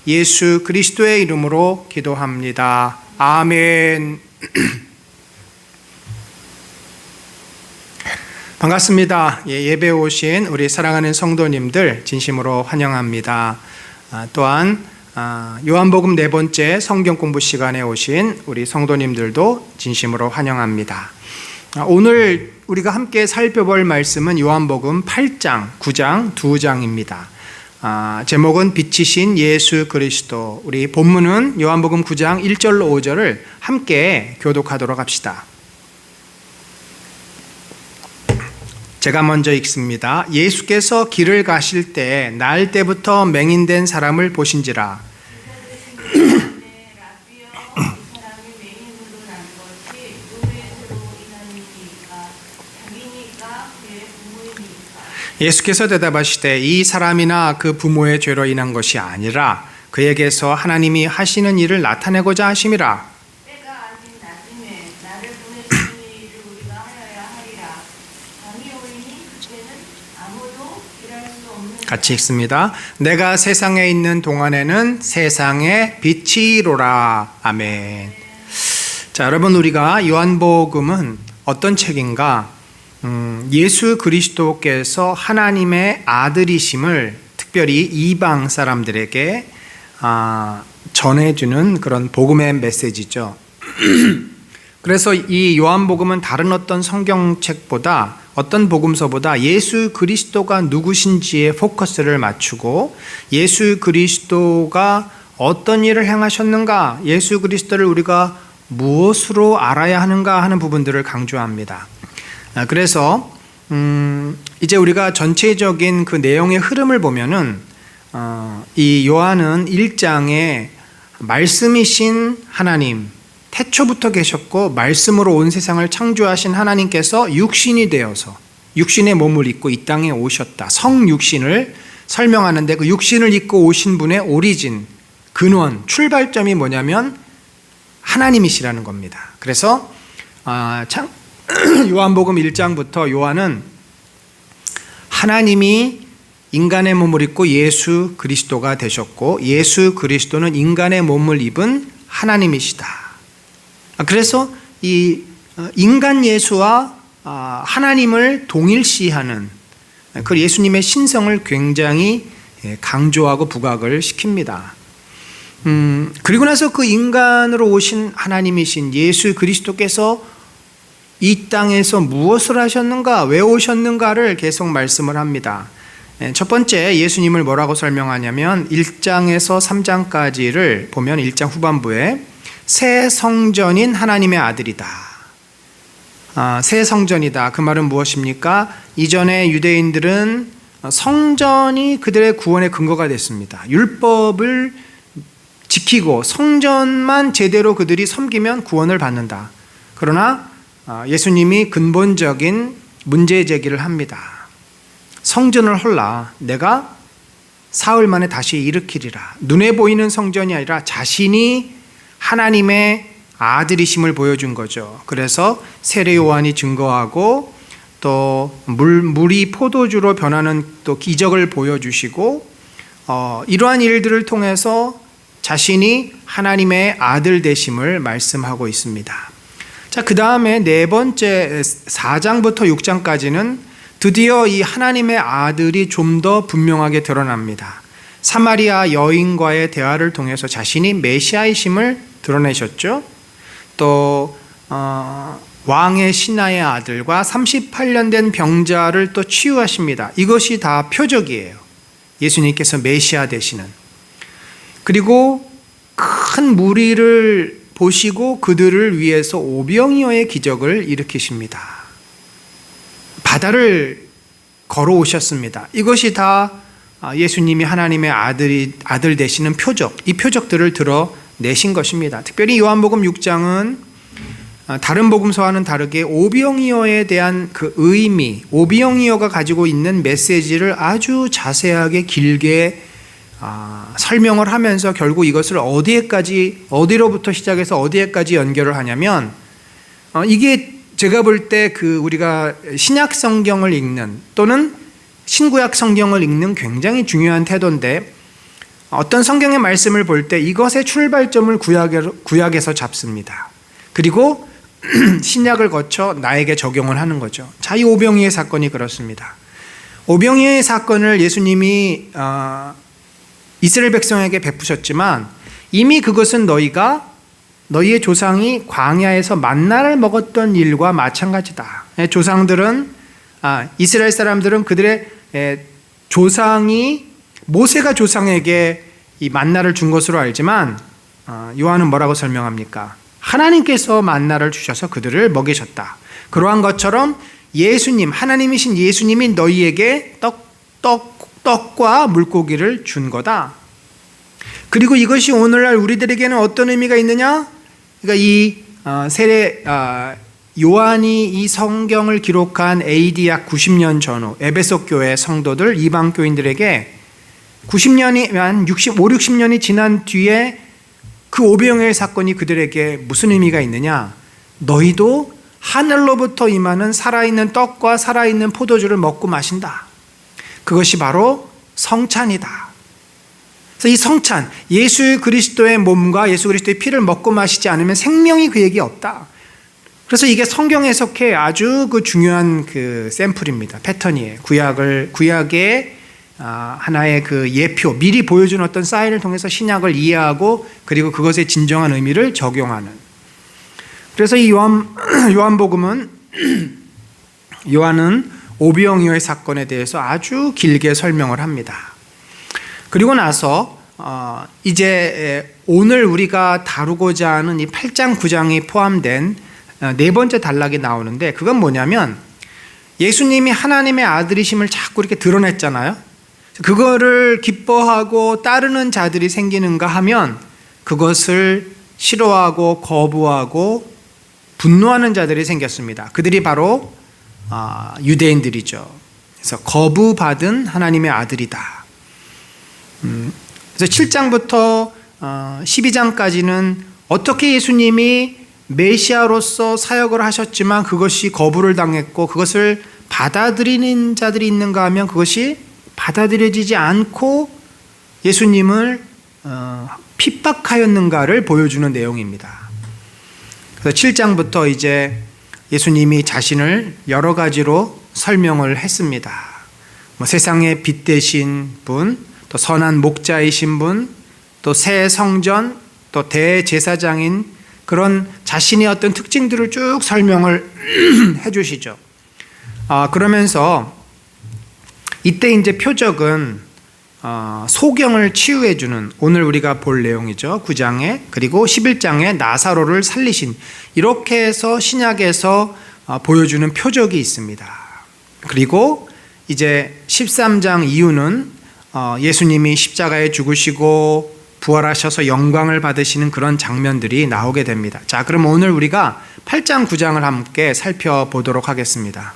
예수 그리스도의 이름으로 기도합니다. 아멘. 반갑습니다. 예배 오신 우리 사랑하는 성도님들 진심으로 환영합니다. 또한 요한복음 4번째 성경 공부 시간에 오신 우리 성도님들도 진심으로 환영합니다. 오늘 우리가 함께 살펴볼 말씀은 요한복음 8장, 9장, 2장입니다. 제목은 빛이신 예수 그리스도. 우리 본문은 요한복음 9장 1절로 5절을 함께 교독하도록 합시다. 제가 먼저 읽습니다. 예수께서 길을 가실 때 날 때부터 맹인된 사람을 보신지라. 예수께서 대답하시되 이 사람이나 그 부모의 죄로 인한 것이 아니라 그에게서 하나님이 하시는 일을 나타내고자 하심이라. 때가 아직 낮음에 나를 보내시는 일을 우리가 하여야 하리라. 밤이 오리니 그때는 아무도 일할 수 없는. 같이 읽습니다. 내가 세상에 있는 동안에는 세상의 빛이로라. 아멘. 자, 여러분, 우리가 요한복음은 어떤 책인가? 예수 그리스도께서 하나님의 아들이심을 특별히 이방 사람들에게 전해주는 그런 복음의 메시지죠. 그래서 이 요한복음은 다른 어떤 성경책보다, 어떤 복음서보다 예수 그리스도가 누구신지에 포커스를 맞추고 예수 그리스도가 어떤 일을 행하셨는가, 예수 그리스도를 우리가 무엇으로 알아야 하는가 하는 부분들을 강조합니다. 그래서 이제 우리가 전체적인 그 내용의 흐름을 보면은 이 요한은 1장에 말씀이신 하나님, 태초부터 계셨고 말씀으로 온 세상을 창조하신 하나님께서 육신이 되어서 육신의 몸을 입고 이 땅에 오셨다. 성육신을 설명하는데 그 육신을 입고 오신 분의 오리진, 근원, 출발점이 뭐냐면 하나님이시라는 겁니다. 그래서 요한복음 1장부터 요한은 하나님이 인간의 몸을 입고 예수 그리스도가 되셨고 예수 그리스도는 인간의 몸을 입은 하나님이시다. 그래서 이 인간 예수와 하나님을 동일시하는 그 예수님의 신성을 굉장히 강조하고 부각을 시킵니다. 그리고 나서 그 인간으로 오신 하나님이신 예수 그리스도께서 이 땅에서 무엇을 하셨는가, 왜 오셨는가를 계속 말씀을 합니다. 첫 번째, 예수님을 뭐라고 설명하냐면 1장에서 3장까지를 보면 1장 후반부에 새 성전인 하나님의 아들이다. 새 성전이다. 그 말은 무엇입니까? 이전에 유대인들은 성전이 그들의 구원의 근거가 됐습니다. 율법을 지키고 성전만 제대로 그들이 섬기면 구원을 받는다. 그러나 예수님이 근본적인 문제 제기를 합니다. 성전을 헐라. 내가 사흘 만에 다시 일으키리라. 눈에 보이는 성전이 아니라 자신이 하나님의 아들이심을 보여준 거죠. 그래서 세례 요한이 증거하고 또 물이 포도주로 변하는 또 기적을 보여주시고 이러한 일들을 통해서 자신이 하나님의 아들 되심을 말씀하고 있습니다. 자, 그 다음에 네 번째 4장부터 6장까지는 드디어 이 하나님의 아들이 좀 더 분명하게 드러납니다. 사마리아 여인과의 대화를 통해서 자신이 메시아이심을 드러내셨죠. 또 왕의 신하의 아들과 38년 된 병자를 또 치유하십니다. 이것이 다 표적이에요. 예수님께서 메시아 되시는. 그리고 큰 무리를 보시고 그들을 위해서 오병이어의 기적을 일으키십니다. 바다를 걸어오셨습니다. 이것이 다 예수님이 하나님의 아들 되시는 표적, 이 표적들을 드러내신 것입니다. 특별히 요한복음 6장은 다른 복음서와는 다르게 오병이어에 대한 그 의미, 오병이어가 가지고 있는 메시지를 아주 자세하게 길게 설명을 하면서 결국 이것을 어디로부터 시작해서 어디에까지 연결을 하냐면 이게 제가 볼 때 우리가 신약 성경을 읽는 또는 신구약 성경을 읽는 굉장히 중요한 태도인데 어떤 성경의 말씀을 볼 때 이것의 출발점을 구약에서 잡습니다. 그리고 신약을 거쳐 나에게 적용을 하는 거죠. 자, 이 오병이의 사건이 그렇습니다. 오병이의 사건을 예수님이 이스라엘 백성에게 베푸셨지만 이미 그것은 너희의 조상이 광야에서 만나를 먹었던 일과 마찬가지다. 조상들은 이스라엘 사람들은 그들의 조상이 모세가 조상에게 이 만나를 준 것으로 알지만 요한은 뭐라고 설명합니까? 하나님께서 만나를 주셔서 그들을 먹이셨다. 그러한 것처럼 예수님, 하나님이신 예수님이 너희에게 떡과 물고기를 준 거다. 그리고 이것이 오늘날 우리들에게는 어떤 의미가 있느냐? 그러니까 이 요한이 이 성경을 기록한 AD 약 90년 전후 에베소 교회 성도들, 이방 교인들에게 90년이 한 60년이 지난 뒤에 그 오병이의 사건이 그들에게 무슨 의미가 있느냐? 너희도 하늘로부터 임하는 살아있는 떡과 살아있는 포도주를 먹고 마신다. 그것이 바로 성찬이다. 그래서 이 성찬, 예수 그리스도의 몸과 예수 그리스도의 피를 먹고 마시지 않으면 생명이 그에게 없다. 그래서 이게 성경 해석의 아주 그 중요한 그 샘플입니다. 패턴이에요. 구약의 하나의 그 예표, 미리 보여준 어떤 사인을 통해서 신약을 이해하고 그리고 그것의 진정한 의미를 적용하는. 그래서 이 요한복음은 요한은 오병이어의 사건에 대해서 아주 길게 설명을 합니다. 그리고 나서 이제 오늘 우리가 다루고자 하는 이 8장 9장이 포함된 네 번째 단락이 나오는데 그건 뭐냐면 예수님이 하나님의 아들이심을 자꾸 이렇게 드러냈잖아요. 그거를 기뻐하고 따르는 자들이 생기는가 하면 그것을 싫어하고 거부하고 분노하는 자들이 생겼습니다. 그들이 바로 유대인들이죠. 그래서 거부받은 하나님의 아들이다. 그래서 7장부터 12장까지는 어떻게 예수님이 메시아로서 사역을 하셨지만 그것이 거부를 당했고 그것을 받아들이는 자들이 있는가 하면 그것이 받아들여지지 않고 예수님을 핍박하였는가를 보여주는 내용입니다. 그래서 7장부터 이제 예수님이 자신을 여러 가지로 설명을 했습니다. 세상의 빛 되신 분, 또 선한 목자이신 분, 또 새 성전, 또 대제사장인 그런 자신의 어떤 특징들을 쭉 설명을 해주시죠. 그러면서 이때 이제 표적은 소경을 치유해주는 오늘 우리가 볼 내용이죠. 9장에 그리고 11장에 나사로를 살리신 이렇게 해서 신약에서 보여주는 표적이 있습니다. 그리고 이제 13장 이후는 예수님이 십자가에 죽으시고 부활하셔서 영광을 받으시는 그런 장면들이 나오게 됩니다. 자, 그럼 오늘 우리가 8장 9장을 함께 살펴보도록 하겠습니다.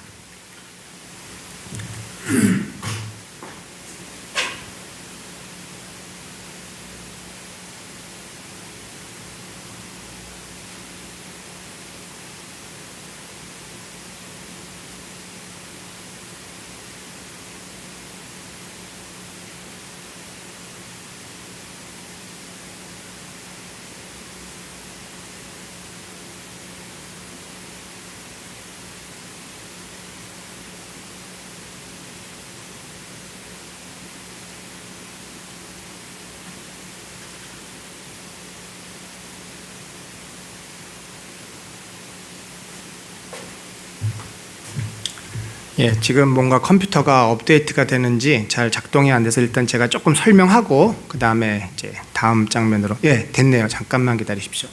지금 뭔가 컴퓨터가 업데이트가 되는지 잘 작동이 안 돼서 일단 제가 조금 설명하고 그 다음에 이제 다음 장면으로 됐네요. 잠깐만 기다리십시오.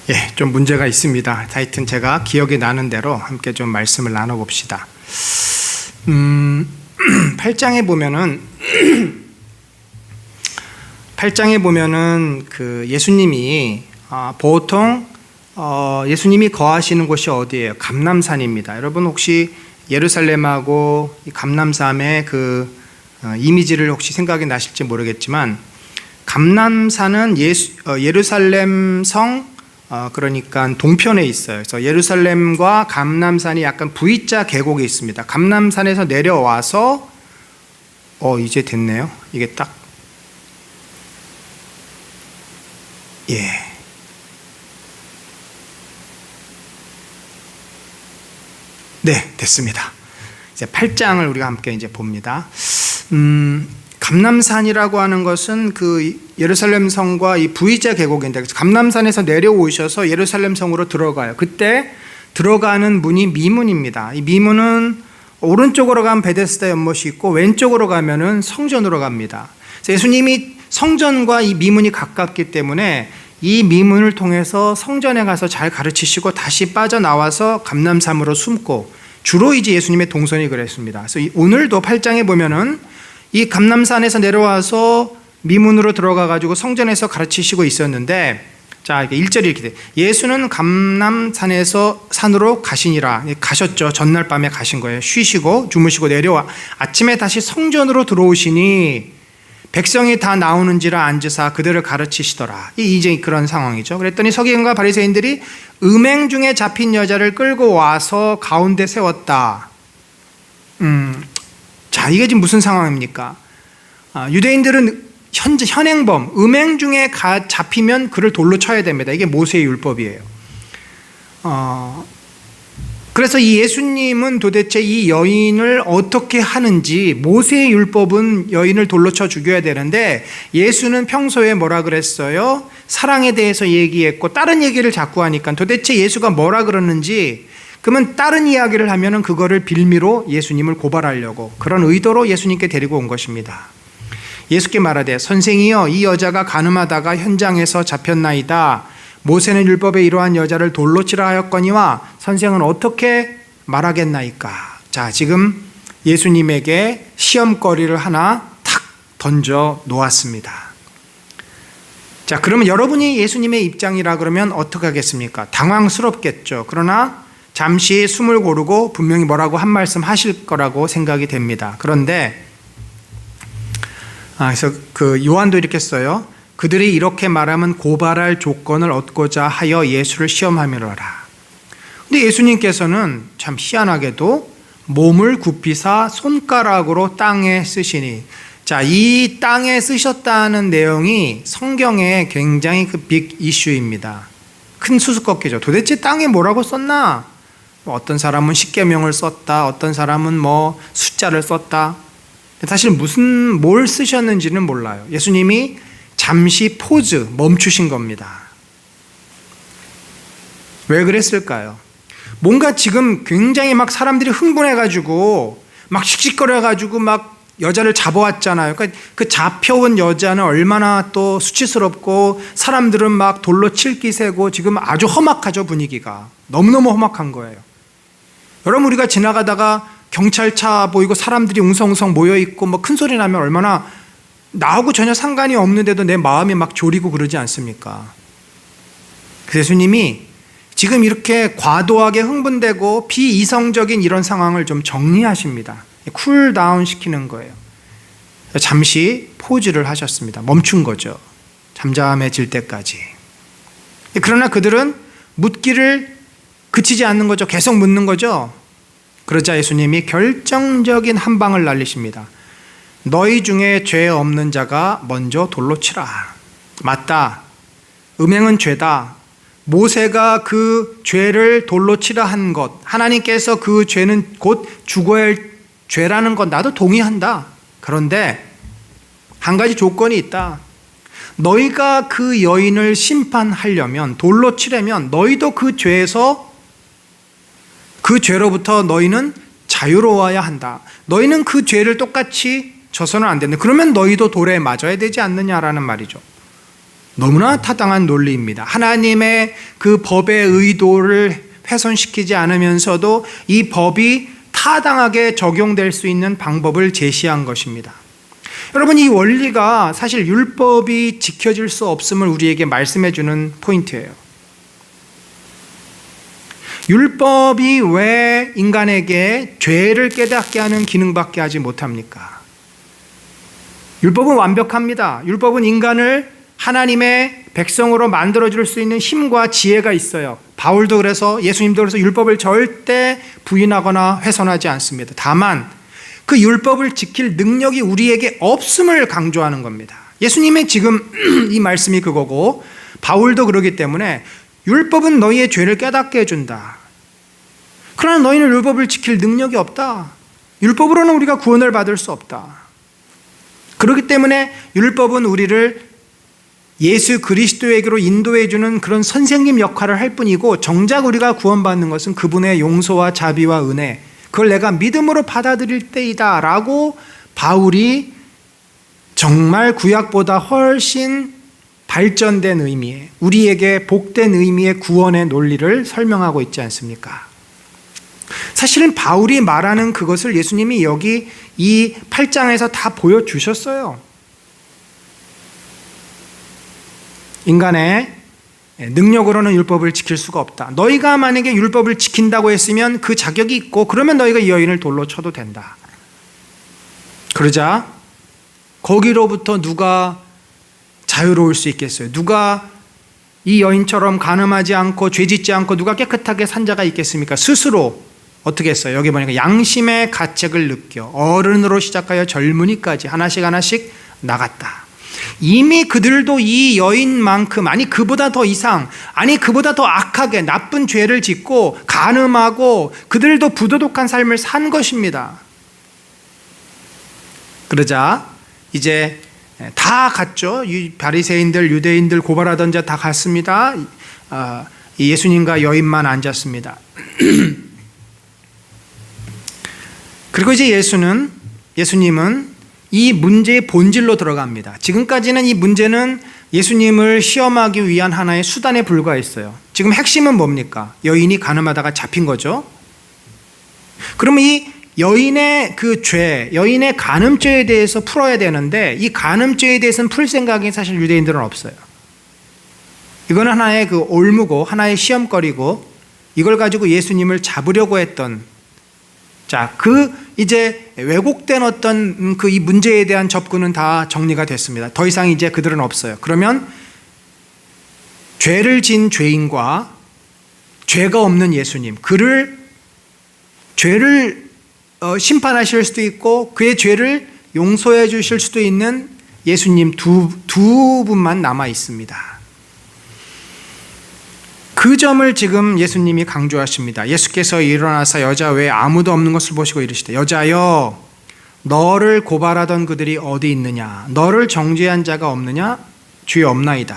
예, 좀 문제가 있습니다. 하여튼 제가 기억이 나는 대로 함께 좀 말씀을 나눠봅시다. 8장에 보면은 그 예수님이 보통 예수님이 거하시는 곳이 어디예요? 감람산입니다. 여러분 혹시 예루살렘하고 이 감람산의 그 이미지를 혹시 생각이 나실지 모르겠지만, 감람산은 예루살렘 성 그러니까 동편에 있어요. 그래서 예루살렘과 감람산이 약간 V자 계곡에 있습니다. 감람산에서 내려와서 이제 됐네요. 이게 딱 네, 됐습니다. 이제 8장을 우리가 함께 이제 봅니다. 감람산이라고 하는 것은 그 예루살렘 성과 이 V자 계곡인데, 감람산에서 내려오셔서 예루살렘 성으로 들어가요. 그때 들어가는 문이 미문입니다. 이 미문은 오른쪽으로 가면 베데스다 연못이 있고 왼쪽으로 가면은 성전으로 갑니다. 그래서 예수님이 성전과 이 미문이 가깝기 때문에 이 미문을 통해서 성전에 가서 잘 가르치시고 다시 빠져나와서 감람산으로 숨고, 주로 이제 예수님의 동선이 그랬습니다. 그래서 오늘도 8장에 보면은 이 감람산에서 내려와서 미문으로 들어가 가지고 성전에서 가르치시고 있었는데, 자, 이게 1절이 이렇게 돼. 예수는 감람산에서 산으로 가셨죠. 전날 밤에 가신 거예요. 쉬시고 주무시고 내려와 아침에 다시 성전으로 들어오시니 백성이 다 나오는지라 앉으사 그들을 가르치시더라. 이제 그런 상황이죠. 그랬더니 서기관과 바리새인들이 음행 중에 잡힌 여자를 끌고 와서 가운데 세웠다. 자, 이게 지금 무슨 상황입니까? 유대인들은 현행범, 음행 중에 잡히면 그를 돌로 쳐야 됩니다. 이게 모세의 율법이에요. 그래서 이 예수님은 도대체 이 여인을 어떻게 하는지, 모세의 율법은 여인을 돌로 쳐 죽여야 되는데 예수는 평소에 뭐라 그랬어요? 사랑에 대해서 얘기했고 다른 얘기를 자꾸 하니까 도대체 예수가 뭐라 그러는지, 그러면 다른 이야기를 하면은 그거를 빌미로 예수님을 고발하려고, 그런 의도로 예수님께 데리고 온 것입니다. 예수께 말하되 선생이여, 이 여자가 간음하다가 현장에서 잡혔나이다. 모세는 율법에 이러한 여자를 돌로 치라 하였거니와 선생은 어떻게 말하겠나이까. 자, 지금 예수님에게 시험거리를 하나 탁 던져 놓았습니다. 자, 그러면 여러분이 예수님의 입장이라 그러면 어떻게 하겠습니까? 당황스럽겠죠. 그러나 잠시 숨을 고르고 분명히 뭐라고 한 말씀 하실 거라고 생각이 됩니다. 그런데 그래서 그 요한도 이렇게 써요. 그들이 이렇게 말하면 고발할 조건을 얻고자 하여 예수를 시험하미로라. 근데 예수님께서는 참 희한하게도 몸을 굽히사 손가락으로 땅에 쓰시니, 자, 이 땅에 쓰셨다는 내용이 성경에 굉장히 그 빅 이슈입니다. 큰 수수께끼죠. 도대체 땅에 뭐라고 썼나? 어떤 사람은 십계명을 썼다, 어떤 사람은 뭐 숫자를 썼다. 사실 뭘 쓰셨는지는 몰라요. 예수님이 잠시 포즈 멈추신 겁니다. 왜 그랬을까요? 뭔가 지금 굉장히 막 사람들이 흥분해가지고 막 씩씩거려가지고 막 여자를 잡아왔잖아요. 그러니까 그 잡혀온 여자는 얼마나 또 수치스럽고 사람들은 막 돌로 칠 기세고 지금 아주 험악하죠. 분위기가 너무너무 험악한 거예요. 여러분, 우리가 지나가다가 경찰차 보이고 사람들이 웅성웅성 모여있고 뭐 큰 소리 나면 얼마나, 나하고 전혀 상관이 없는데도 내 마음이 막 졸이고 그러지 않습니까? 그래서 예수님이 지금 이렇게 과도하게 흥분되고 비이성적인 이런 상황을 좀 정리하십니다. 쿨다운 시키는 거예요. 잠시 포즈를 하셨습니다. 멈춘 거죠. 잠잠해질 때까지. 그러나 그들은 묻기를 그치지 않는 거죠. 계속 묻는 거죠. 그러자 예수님이 결정적인 한 방을 날리십니다. 너희 중에 죄 없는 자가 먼저 돌로 치라. 맞다. 음행은 죄다. 모세가 그 죄를 돌로 치라 한 것, 하나님께서 그 죄는 곧 죽어야 할 죄라는 것 나도 동의한다. 그런데 한 가지 조건이 있다. 너희가 그 여인을 심판하려면, 돌로 치려면 너희도 그 죄에서, 그 죄로부터 너희는 자유로워야 한다. 너희는 그 죄를 똑같이 져서는 안 된다. 그러면 너희도 돌에 맞아야 되지 않느냐라는 말이죠. 너무나 타당한 논리입니다. 하나님의 그 법의 의도를 훼손시키지 않으면서도 이 법이 타당하게 적용될 수 있는 방법을 제시한 것입니다. 여러분, 이 원리가 사실 율법이 지켜질 수 없음을 우리에게 말씀해 주는 포인트예요. 율법이 왜 인간에게 죄를 깨닫게 하는 기능밖에 하지 못합니까? 율법은 완벽합니다. 율법은 인간을 하나님의 백성으로 만들어줄 수 있는 힘과 지혜가 있어요. 바울도 그래서, 예수님도 그래서 율법을 절대 부인하거나 훼손하지 않습니다. 다만 그 율법을 지킬 능력이 우리에게 없음을 강조하는 겁니다. 예수님의 지금 이 말씀이 그거고, 바울도 그러기 때문에 율법은 너희의 죄를 깨닫게 해준다. 그러나 너희는 율법을 지킬 능력이 없다. 율법으로는 우리가 구원을 받을 수 없다. 그렇기 때문에 율법은 우리를 예수 그리스도에게로 인도해주는 그런 선생님 역할을 할 뿐이고, 정작 우리가 구원받는 것은 그분의 용서와 자비와 은혜, 그걸 내가 믿음으로 받아들일 때이다 라고 바울이 정말 구약보다 훨씬 발전된 의미의, 우리에게 복된 의미의 구원의 논리를 설명하고 있지 않습니까? 사실은 바울이 말하는 그것을 예수님이 여기 이 8장에서 다 보여주셨어요. 인간의 능력으로는 율법을 지킬 수가 없다. 너희가 만약에 율법을 지킨다고 했으면 그 자격이 있고, 그러면 너희가 이 여인을 돌로 쳐도 된다. 그러자 거기로부터 누가 자유로울 수 있겠어요? 누가 이 여인처럼 간음하지 않고 죄짓지 않고 누가 깨끗하게 산 자가 있겠습니까? 스스로 어떻게 했어요? 여기 보니까 양심의 가책을 느껴 어른으로 시작하여 젊은이까지 하나씩 하나씩 나갔다. 이미 그들도 이 여인만큼, 아니 그보다 더 이상, 아니 그보다 더 악하게 나쁜 죄를 짓고 간음하고 그들도 부도덕한 삶을 산 것입니다. 그러자 이제 다 갔죠. 바리새인들, 유대인들 고발하던 자 다 갔습니다. 예수님과 여인만 앉았습니다. 그리고 이제 예수님은 이 문제의 본질로 들어갑니다. 지금까지는 이 문제는 예수님을 시험하기 위한 하나의 수단에 불과했어요. 지금 핵심은 뭡니까? 여인이 간음하다가 잡힌 거죠. 그러면 이 여인의 그 죄, 여인의 간음죄에 대해서 풀어야 되는데, 이 간음죄에 대해서는 풀 생각이 사실 유대인들은 없어요. 이건 하나의 그 올무고 하나의 시험거리고, 이걸 가지고 예수님을 잡으려고 했던, 자, 이제 왜곡된 어떤 이 문제에 대한 접근은 다 정리가 됐습니다. 더 이상 이제 그들은 없어요. 그러면 죄를 진 죄인과 죄가 없는 예수님, 죄를 심판하실 수도 있고 그의 죄를 용서해 주실 수도 있는 예수님 두 분만 남아 있습니다. 그 점을 지금 예수님이 강조하십니다. 예수께서 일어나서 여자 외에 아무도 없는 것을 보시고 이르시되, 여자여, 너를 고발하던 그들이 어디 있느냐? 너를 정죄한 자가 없느냐? 주여 없나이다.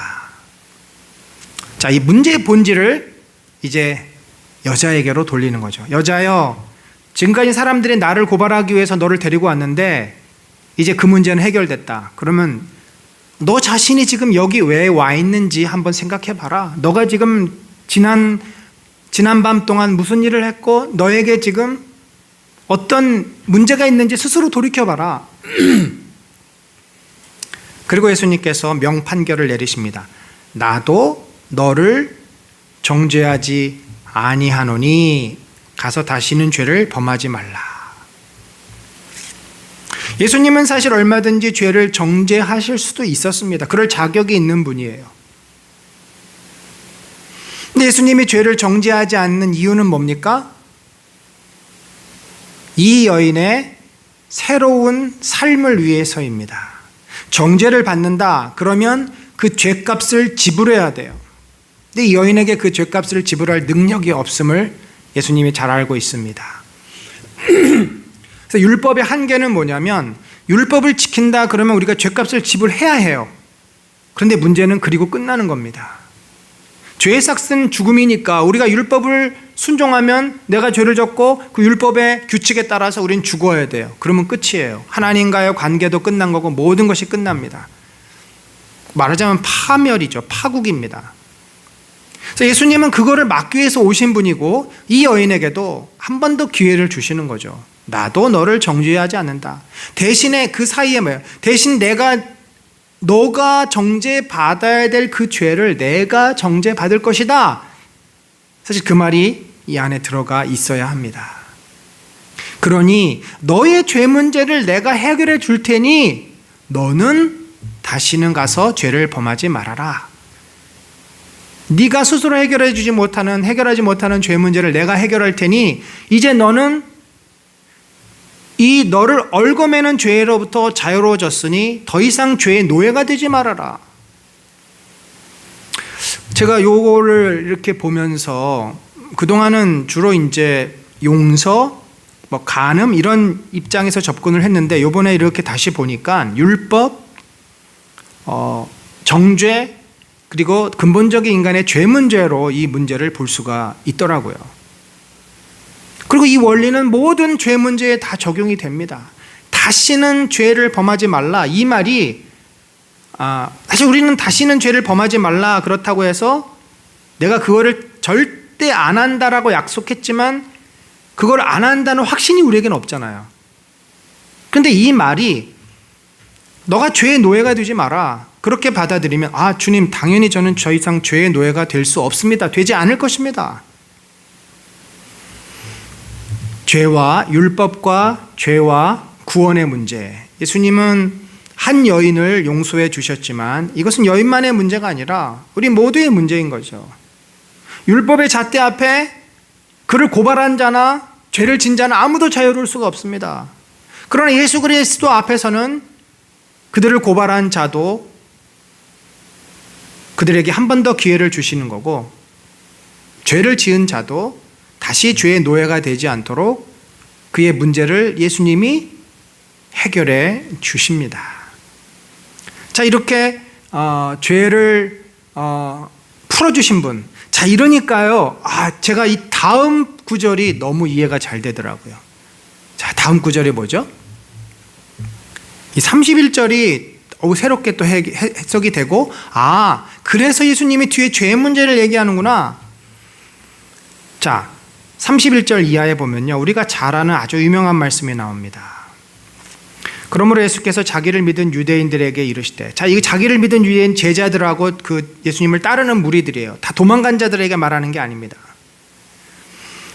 자, 이 문제의 본질을 이제 여자에게로 돌리는 거죠. 여자여, 지금까지 사람들이 나를 고발하기 위해서 너를 데리고 왔는데 이제 그 문제는 해결됐다. 그러면 너 자신이 지금 여기 왜 와 있는지 한번 생각해 봐라. 너가 지금 지난 밤 동안 무슨 일을 했고 너에게 지금 어떤 문제가 있는지 스스로 돌이켜 봐라. 그리고 예수님께서 명판결을 내리십니다. 나도 너를 정죄하지 아니하노니 가서 다시는 죄를 범하지 말라. 예수님은 사실 얼마든지 죄를 정죄하실 수도 있었습니다. 그럴 자격이 있는 분이에요. 근데 예수님이 죄를 정죄하지 않는 이유는 뭡니까? 이 여인의 새로운 삶을 위해서입니다. 정죄를 받는다 그러면 그 죄값을 지불해야 돼요. 근데 이 여인에게 그 죄값을 지불할 능력이 없음을 예수님이 잘 알고 있습니다. 그래서 율법의 한계는 뭐냐면, 율법을 지킨다 그러면 우리가 죄값을 지불해야 해요. 그런데 문제는 그리고 끝나는 겁니다. 죄의 삭은 죽음이니까 우리가 율법을 순종하면 내가 죄를 졌고 그 율법의 규칙에 따라서 우리는 죽어야 돼요. 그러면 끝이에요. 하나님과의 관계도 끝난 거고 모든 것이 끝납니다. 말하자면 파멸이죠. 파국입니다. 그래서 예수님은 그거를 막기 위해서 오신 분이고 이 여인에게도 한 번 더 기회를 주시는 거죠. 나도 너를 정죄하지 않는다. 대신에 그 사이에 뭐예요? 대신 너가 정죄받아야 될 그 죄를 내가 정죄받을 것이다. 사실 그 말이 이 안에 들어가 있어야 합니다. 그러니 너의 죄 문제를 내가 해결해 줄 테니 너는 다시는 가서 죄를 범하지 말아라. 네가 스스로 해결하지 못하는 죄 문제를 내가 해결할 테니 이제 너는 이 너를 얽어매는 죄로부터 자유로워졌으니 더 이상 죄의 노예가 되지 말아라. 제가 요거를 이렇게 보면서 그동안은 주로 이제 용서, 간음 이런 입장에서 접근을 했는데 요번에 이렇게 다시 보니까 율법, 정죄 그리고 근본적인 인간의 죄 문제로 이 문제를 볼 수가 있더라고요. 그리고 이 원리는 모든 죄 문제에 다 적용이 됩니다. 다시는 죄를 범하지 말라. 이 말이 사실 우리는 다시는 죄를 범하지 말라 그렇다고 해서 내가 그거를 절대 안 한다라고 약속했지만 그걸 안 한다는 확신이 우리에게는 없잖아요. 그런데 이 말이 너가 죄의 노예가 되지 마라. 그렇게 받아들이면 주님 당연히 저는 더 이상 죄의 노예가 될 수 없습니다. 되지 않을 것입니다. 죄와 율법과 죄와 구원의 문제. 예수님은 한 여인을 용서해 주셨지만 이것은 여인만의 문제가 아니라 우리 모두의 문제인 거죠. 율법의 잣대 앞에 그를 고발한 자나 죄를 진 자는 아무도 자유로울 수가 없습니다. 그러나 예수 그리스도 앞에서는 그들을 고발한 자도 그들에게 한 번 더 기회를 주시는 거고 죄를 지은 자도 다시 죄의 노예가 되지 않도록 그의 문제를 예수님이 해결해 주십니다. 자, 이렇게 죄를 풀어주신 분. 자, 이러니까요. 제가 이 다음 구절이 너무 이해가 잘 되더라고요. 자, 다음 구절이 뭐죠? 이 31절이 새롭게 또 해석이 되고 그래서 예수님이 뒤에 죄 문제를 얘기하는구나. 자, 31절 이하에 보면요, 우리가 잘 아는 아주 유명한 말씀이 나옵니다. 그러므로 예수께서 자기를 믿은 유대인들에게 이르시되, 자, 이 자기를 믿은 유대인 제자들하고 그 예수님을 따르는 무리들이에요. 다 도망간 자들에게 말하는 게 아닙니다.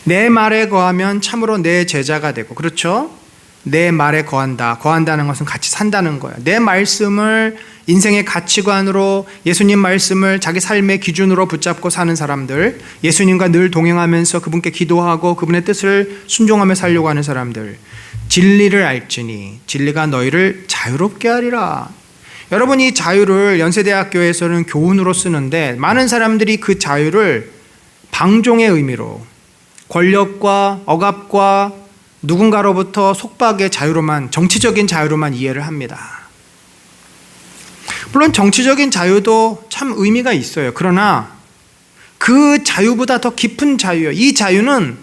내 말에 거하면 참으로 내 제자가 되고, 그렇죠? 내 말에 거한다는 것은 같이 산다는 거예요. 내 말씀을 인생의 가치관으로, 예수님 말씀을 자기 삶의 기준으로 붙잡고 사는 사람들, 예수님과 늘 동행하면서 그분께 기도하고 그분의 뜻을 순종하며 살려고 하는 사람들, 진리를 알지니 진리가 너희를 자유롭게 하리라. 여러분, 이 자유를 연세대학교에서는 교훈으로 쓰는데 많은 사람들이 그 자유를 방종의 의미로, 권력과 억압과 누군가로부터 속박의 자유로만, 정치적인 자유로만 이해를 합니다. 물론 정치적인 자유도 참 의미가 있어요. 그러나 그 자유보다 더 깊은 자유예요. 이 자유는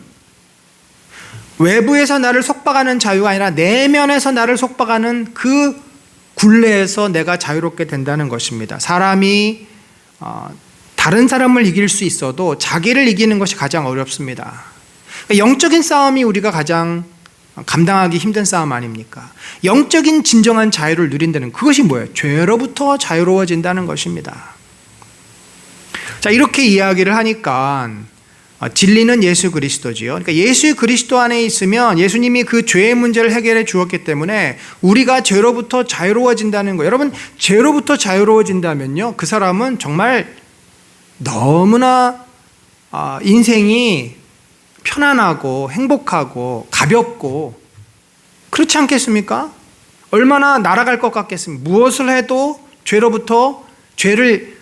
외부에서 나를 속박하는 자유가 아니라 내면에서 나를 속박하는 그 굴레에서 내가 자유롭게 된다는 것입니다. 사람이 다른 사람을 이길 수 있어도 자기를 이기는 것이 가장 어렵습니다. 영적인 싸움이 우리가 가장 감당하기 힘든 싸움 아닙니까? 영적인 진정한 자유를 누린다는 그것이 뭐예요? 죄로부터 자유로워진다는 것입니다. 자, 이렇게 이야기를 하니까 진리는 예수 그리스도지요. 그러니까 예수 그리스도 안에 있으면 예수님이 그 죄의 문제를 해결해 주었기 때문에 우리가 죄로부터 자유로워진다는 거예요. 여러분, 죄로부터 자유로워진다면요, 그 사람은 정말 너무나 인생이 편안하고 행복하고 가볍고 그렇지 않겠습니까? 얼마나 날아갈 것 같겠습니까? 무엇을 해도 죄를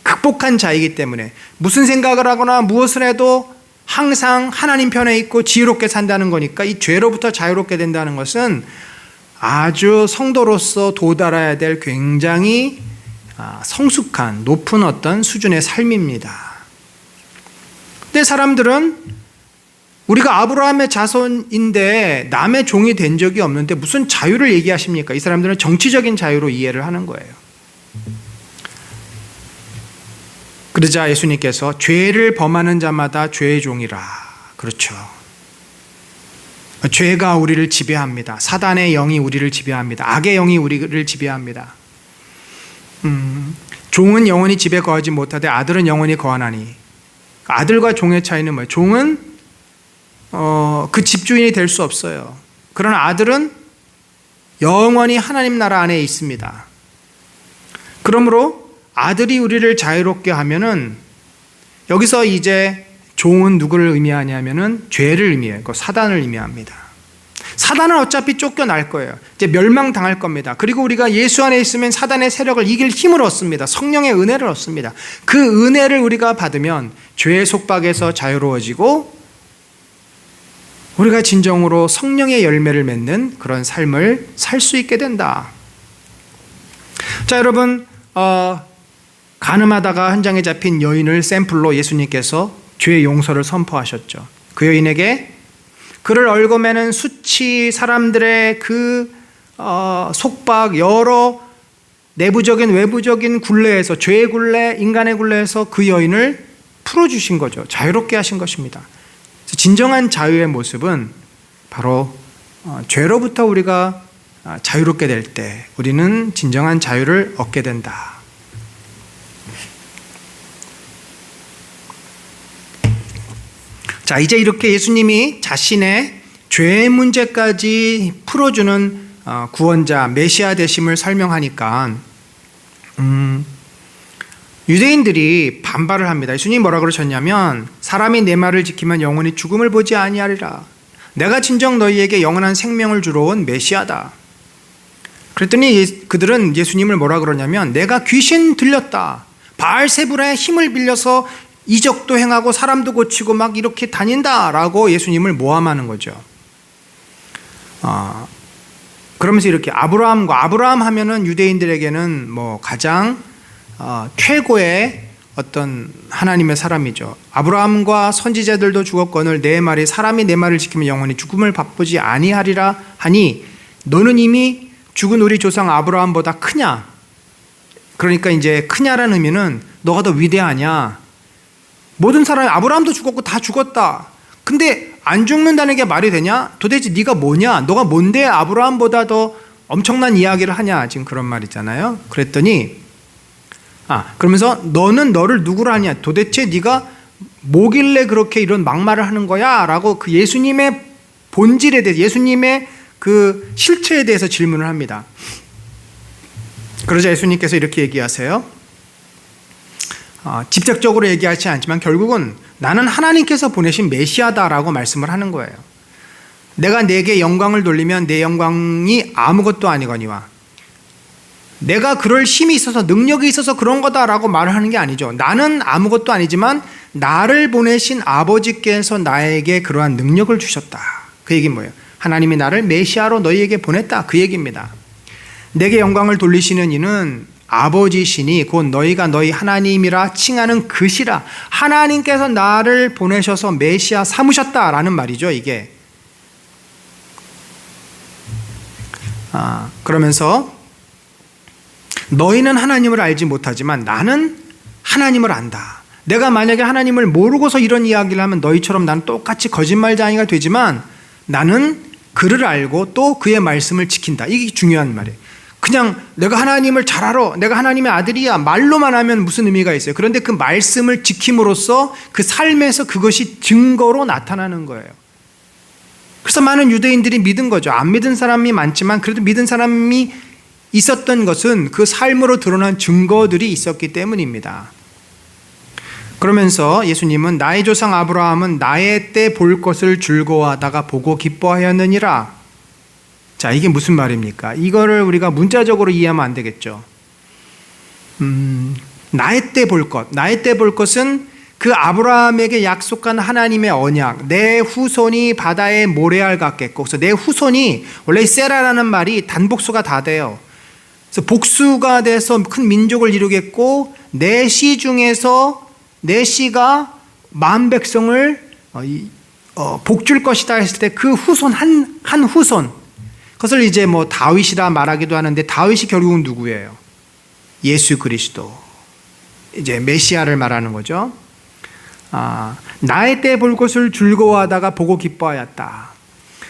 극복한 자이기 때문에 무슨 생각을 하거나 무엇을 해도 항상 하나님 편에 있고 지혜롭게 산다는 거니까 이 죄로부터 자유롭게 된다는 것은 아주 성도로서 도달해야 될 굉장히 성숙한 높은 어떤 수준의 삶입니다. 근데 사람들은 우리가 아브라함의 자손인데 남의 종이 된 적이 없는데 무슨 자유를 얘기하십니까? 이 사람들은 정치적인 자유로 이해를 하는 거예요. 그러자 예수님께서 죄를 범하는 자마다 죄의 종이라. 그렇죠. 죄가 우리를 지배합니다. 사단의 영이 우리를 지배합니다. 악의 영이 우리를 지배합니다. 종은 영원히 집에 거하지 못하되 아들은 영원히 거하나니. 아들과 종의 차이는 뭐예요? 종은 그 집주인이 될 수 없어요. 그러나 아들은 영원히 하나님 나라 안에 있습니다. 그러므로 아들이 우리를 자유롭게 하면은, 여기서 이제 종은 누구를 의미하냐면은 죄를 의미해요. 그 사단을 의미합니다. 사단은 어차피 쫓겨날 거예요. 이제 멸망당할 겁니다. 그리고 우리가 예수 안에 있으면 사단의 세력을 이길 힘을 얻습니다. 성령의 은혜를 얻습니다. 그 은혜를 우리가 받으면 죄의 속박에서 자유로워지고 우리가 진정으로 성령의 열매를 맺는 그런 삶을 살 수 있게 된다. 자, 여러분, 간음하다가 현장에 잡힌 여인을 샘플로 예수님께서 죄의 용서를 선포하셨죠. 그 여인에게 그를 얽어매는 수치, 사람들의 그 속박, 여러 내부적인 외부적인 굴레에서, 죄의 굴레, 인간의 굴레에서 그 여인을 풀어주신 거죠. 자유롭게 하신 것입니다. 진정한 자유의 모습은 바로 죄로부터 우리가 자유롭게 될 때 우리는 진정한 자유를 얻게 된다. 자, 이제 이렇게 예수님이 자신의 죄의 문제까지 풀어주는 구원자, 메시아 되심을 설명하니까 유대인들이 반발을 합니다. 예수님이 뭐라 그러셨냐면, 사람이 내 말을 지키면 영원히 죽음을 보지 아니하리라. 내가 진정 너희에게 영원한 생명을 주러 온 메시아다. 그랬더니 그들은 예수님을 뭐라 그러냐면, 내가 귀신 들렸다, 바알세불의 힘을 빌려서 이적도 행하고 사람도 고치고 막 이렇게 다닌다라고 예수님을 모함하는 거죠. 그러면서 이렇게 아브라함 하면은 유대인들에게는 뭐 가장 최고의 어떤 하나님의 사람이죠. 아브라함과 선지자들도 죽었거늘 사람이 내 말을 지키면 영원히 죽음을 맛보지 아니하리라 하니 너는 이미 죽은 우리 조상 아브라함보다 크냐? 그러니까 이제 크냐라는 의미는 너가 더 위대하냐? 모든 사람이, 아브라함도 죽었고 다 죽었다. 근데 안 죽는다는 게 말이 되냐? 도대체 네가 뭐냐? 너가 뭔데 아브라함보다 더 엄청난 이야기를 하냐? 지금 그런 말이잖아요. 그랬더니 그러면서 너는 너를 누구로 하냐? 도대체 네가 뭐길래 그렇게 이런 막말을 하는 거야? 라고 그 예수님의 본질에 대해서, 예수님의 그 실체에 대해서 질문을 합니다. 그러자 예수님께서 이렇게 얘기하세요. 직접적으로 얘기하지 않지만 결국은 나는 하나님께서 보내신 메시아다라고 말씀을 하는 거예요. 내가 내게 영광을 돌리면 내 영광이 아무것도 아니거니와, 내가 그럴 힘이 있어서 능력이 있어서 그런 거다라고 말을 하는 게 아니죠. 나는 아무것도 아니지만 나를 보내신 아버지께서 나에게 그러한 능력을 주셨다. 그 얘기는 뭐예요? 하나님이 나를 메시아로 너희에게 보냈다. 그 얘기입니다. 내게 영광을 돌리시는 이는 아버지시니 곧 너희가 너희 하나님이라 칭하는 그시라. 하나님께서 나를 보내셔서 메시아 삼으셨다라는 말이죠, 이게. 그러면서 너희는 하나님을 알지 못하지만 나는 하나님을 안다. 내가 만약에 하나님을 모르고서 이런 이야기를 하면 너희처럼 나는 똑같이 거짓말쟁이가 되지만 나는 그를 알고 또 그의 말씀을 지킨다. 이게 중요한 말이에요. 그냥 내가 하나님을 잘 알아, 내가 하나님의 아들이야, 말로만 하면 무슨 의미가 있어요? 그런데 그 말씀을 지킴으로써 그 삶에서 그것이 증거로 나타나는 거예요. 그래서 많은 유대인들이 믿은 거죠. 안 믿은 사람이 많지만 그래도 믿은 사람이 있었던 것은 그 삶으로 드러난 증거들이 있었기 때문입니다. 그러면서 예수님은 나의 조상 아브라함은 나의 때 볼 것을 즐거워하다가 보고 기뻐하였느니라. 자, 이게 무슨 말입니까? 이거를 우리가 문자적으로 이해하면 안 되겠죠. 나의 때 볼 것. 나의 때 볼 것은 그 아브라함에게 약속한 하나님의 언약. 내 후손이 바다의 모래알 같겠고. 그래서 내 후손이, 원래 세라라는 말이 단복수가 다 돼요. 그래서 복수가 돼서 큰 민족을 이루겠고, 내 씨 중에서 내 씨가 만 백성을 복줄 것이다 했을 때 그 후손, 한 후손, 그것을 이제 뭐 다윗이라 말하기도 하는데 다윗이 결국은 누구예요? 예수 그리스도, 이제 메시아를 말하는 거죠. 나의 때 볼 것을 즐거워하다가 보고 기뻐하였다.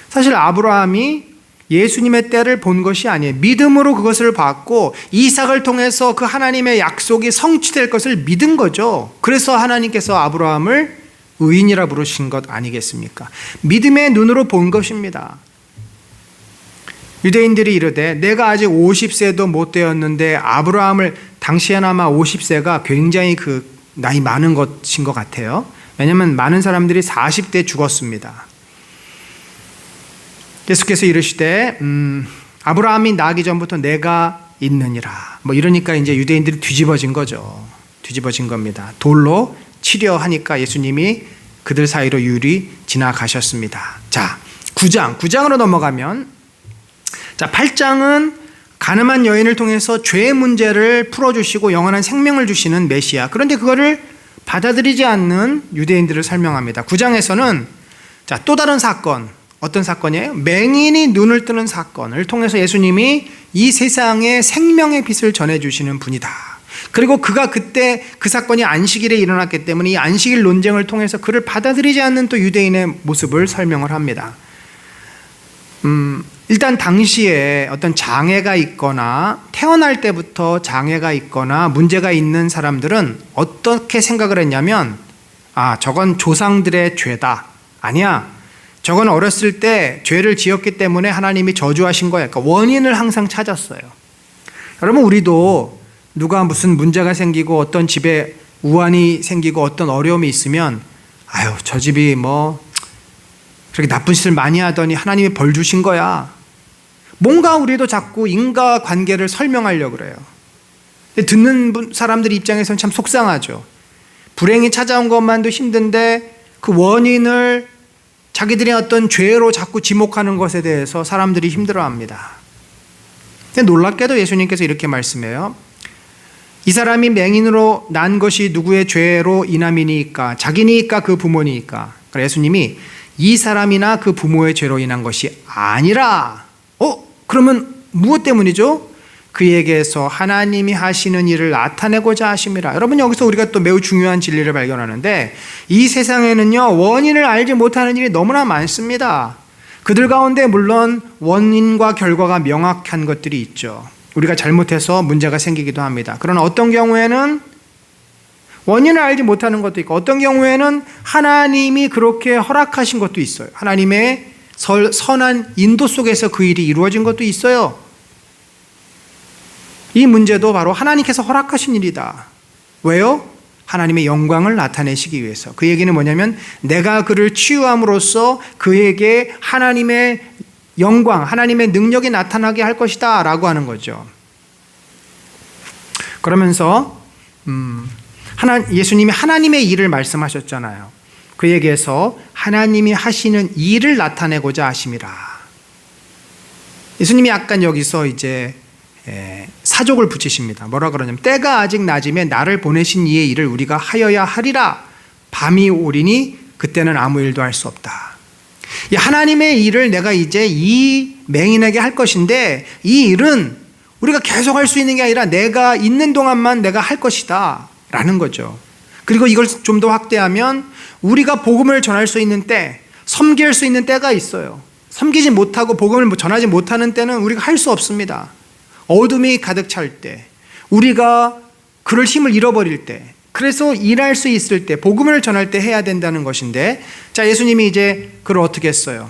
사실 아브라함이 예수님의 때를 본 것이 아니에요. 믿음으로 그것을 봤고 이삭을 통해서 그 하나님의 약속이 성취될 것을 믿은 거죠. 그래서 하나님께서 아브라함을 의인이라 부르신 것 아니겠습니까? 믿음의 눈으로 본 것입니다. 유대인들이 이르되 내가 아직 50세도 못 되었는데 아브라함을, 당시에는 아마 50세가 굉장히 그 나이 많은 것인 것 같아요. 왜냐하면 많은 사람들이 40대 죽었습니다. 예수께서 이르시되 아브라함이 나기 전부터 내가 있느니라. 뭐 이러니까 이제 유대인들이 뒤집어진 거죠. 뒤집어진 겁니다. 돌로 치려 하니까 예수님이 그들 사이로 유리 지나가셨습니다. 자, 9장으로 넘어가면, 자, 8장은 가늠한 여인을 통해서 죄의 문제를 풀어주시고 영원한 생명을 주시는 메시아. 그런데 그거를 받아들이지 않는 유대인들을 설명합니다. 9장에서는 자, 또 다른 사건, 어떤 사건이에요? 맹인이 눈을 뜨는 사건을 통해서 예수님이 이 세상에 생명의 빛을 전해주시는 분이다. 그리고 그가 그때 그 사건이 안식일에 일어났기 때문에 이 안식일 논쟁을 통해서 그를 받아들이지 않는 또 유대인의 모습을 설명을 합니다. 일단 당시에 어떤 장애가 있거나 태어날 때부터 장애가 있거나 문제가 있는 사람들은 어떻게 생각을 했냐면, 저건 조상들의 죄다. 아니야, 저건 어렸을 때 죄를 지었기 때문에 하나님이 저주하신 거야. 그러니까 원인을 항상 찾았어요. 여러분, 우리도 누가 무슨 문제가 생기고 어떤 집에 우환이 생기고 어떤 어려움이 있으면 저 집이 뭐 그렇게 나쁜 짓을 많이 하더니 하나님이 벌 주신 거야. 뭔가 우리도 자꾸 인과관계를 설명하려고 그래요. 듣는 사람들 입장에서는 참 속상하죠. 불행이 찾아온 것만도 힘든데 그 원인을 자기들의 어떤 죄로 자꾸 지목하는 것에 대해서 사람들이 힘들어합니다. 근데 놀랍게도 예수님께서 이렇게 말씀해요. 이 사람이 맹인으로 난 것이 누구의 죄로 인함이니까? 자기니까 그 부모니까? 그래서 예수님이 이 사람이나 그 부모의 죄로 인한 것이 아니라, 그러면 무엇 때문이죠? 그에게서 하나님이 하시는 일을 나타내고자 하심이라. 여러분, 여기서 우리가 또 매우 중요한 진리를 발견하는데, 이 세상에는요, 원인을 알지 못하는 일이 너무나 많습니다. 그들 가운데 물론 원인과 결과가 명확한 것들이 있죠. 우리가 잘못해서 문제가 생기기도 합니다. 그러나 어떤 경우에는 원인을 알지 못하는 것도 있고, 어떤 경우에는 하나님이 그렇게 허락하신 것도 있어요. 하나님의 선한 인도 속에서 그 일이 이루어진 것도 있어요. 이 문제도 바로 하나님께서 허락하신 일이다. 왜요? 하나님의 영광을 나타내시기 위해서. 그 얘기는 뭐냐면 내가 그를 치유함으로써 그에게 하나님의 영광, 하나님의 능력이 나타나게 할 것이다 라고 하는 거죠. 그러면서 예수님이 하나님의 일을 말씀하셨잖아요. 그에게서 하나님이 하시는 일을 나타내고자 하심이라. 예수님이 약간 여기서 이제 사족을 붙이십니다. 뭐라 그러냐면 때가 아직 낮음에 나를 보내신 이의 일을 우리가 하여야 하리라. 밤이 오리니 그때는 아무 일도 할 수 없다. 이 하나님의 일을 내가 이제 이 맹인에게 할 것인데 이 일은 우리가 계속 할 수 있는 게 아니라 내가 있는 동안만 내가 할 것이다 라는 거죠. 그리고 이걸 좀 더 확대하면 우리가 복음을 전할 수 있는 때, 섬길 수 있는 때가 있어요. 섬기지 못하고 복음을 전하지 못하는 때는 우리가 할 수 없습니다. 어둠이 가득 찰 때, 우리가 그럴 힘을 잃어버릴 때, 그래서 일할 수 있을 때, 복음을 전할 때 해야 된다는 것인데, 자, 예수님이 이제 그걸 어떻게 했어요?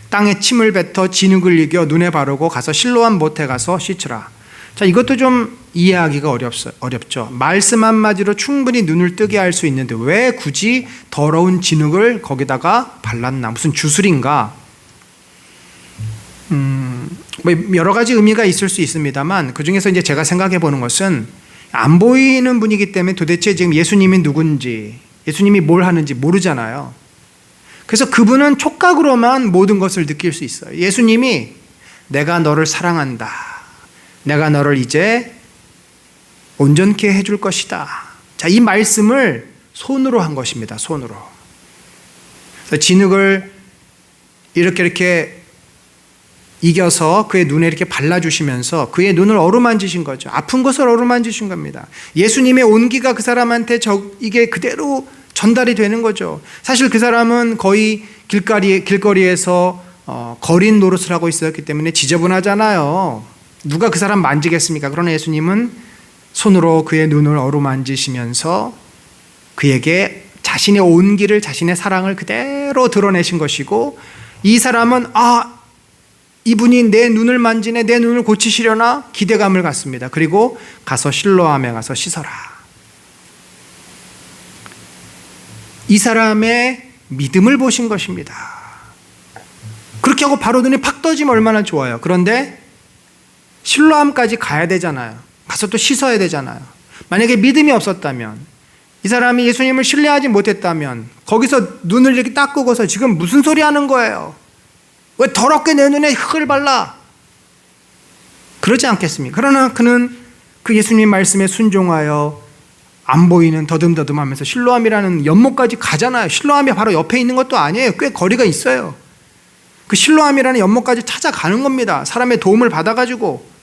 땅에 침을 뱉어 진흙을 이겨 눈에 바르고 가서 실로암 못에 가서 씻으라. 자, 이것도 좀 이해하기가 어렵죠. 말씀 한마디로 충분히 눈을 뜨게 할 수 있는데 왜 굳이 더러운 진흙을 거기다가 발랐나? 무슨 주술인가? 뭐 여러 가지 의미가 있을 수 있습니다만 그 중에서 이제 제가 생각해 보는 것은 안 보이는 분이기 때문에 도대체 지금 예수님이 누군지, 예수님이 뭘 하는지 모르잖아요. 그래서 그분은 촉각으로만 모든 것을 느낄 수 있어요. 예수님이 내가 너를 사랑한다. 내가 너를 이제 온전케 해줄 것이다. 자, 이 말씀을 손으로 한 것입니다. 손으로. 그래서 진흙을 이렇게 이겨서 그의 눈에 이렇게 발라주시면서 그의 눈을 어루만지신 거죠. 아픈 것을 어루만지신 겁니다. 예수님의 온기가 그 사람한테 이게 그대로 전달이 되는 거죠. 사실 그 사람은 거의 길거리에서 거린 노릇을 하고 있었기 때문에 지저분하잖아요. 누가 그 사람 만지겠습니까? 그러나 예수님은 손으로 그의 눈을 어루만지시면서 그에게 자신의 온기를, 자신의 사랑을 그대로 드러내신 것이고, 이 사람은 이분이 내 눈을 만지네, 내 눈을 고치시려나 기대감을 갖습니다. 그리고 가서 실로암에 가서 씻어라. 이 사람의 믿음을 보신 것입니다. 그렇게 하고 바로 눈이 팍 떠지면 얼마나 좋아요. 그런데 실로암까지 가야 되잖아요. 가서 또 씻어야 되잖아요. 만약에 믿음이 없었다면, 이 사람이 예수님을 신뢰하지 못했다면 거기서 눈을 이렇게 닦고서 지금 무슨 소리 하는 거예요? 왜 더럽게 내 눈에 흙을 발라? 그러지 않겠습니까? 그러나 그는 그 예수님 말씀에 순종하여 안 보이는 더듬더듬하면서 실로암이라는 연못까지 가잖아요. 실로암이 바로 옆에 있는 것도 아니에요. 꽤 거리가 있어요. 그 실로암이라는 연못까지 찾아가는 겁니다. 사람의 도움을 받아가지고.